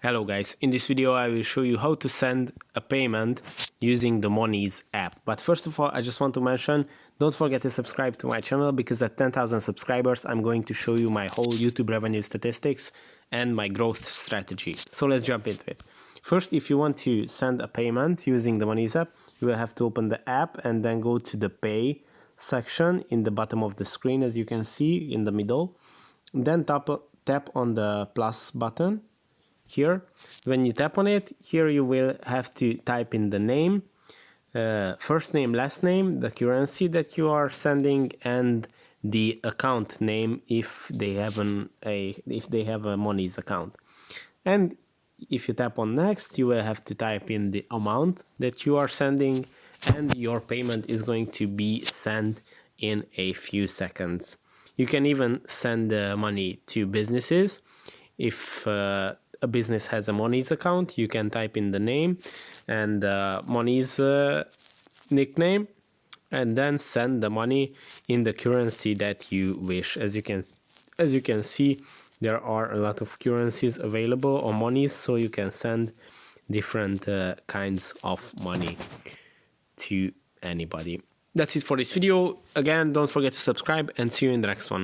Hello guys, in this video I will show you how to send a payment using the Monese app. But first of all, I just want to mention, don't forget to subscribe to my channel because at 10,000 subscribers I'm going to show you my whole YouTube revenue statistics and my growth strategy. So let's jump into it. First, if you want to send a payment using the Monese app, you will have to open the app and then go to the pay section in the bottom of the screen, as you can see in the middle. Then tap on the plus button here. When you tap on it, here you will have to type in the name, first name, last name, the currency that you are sending, and the account name if they have a Monese account. And if you tap on next, you will have to type in the amount that you are sending, and your payment is going to be sent in a few seconds. You can even send money to businesses. If a business has a Monese account, you can type in the name and Monese nickname, and then send the money in the currency that you wish. As you can see, there are a lot of currencies available on Monese, so you can send different kinds of money to anybody. That's it for this video. Again, don't forget to subscribe and see you in the next one.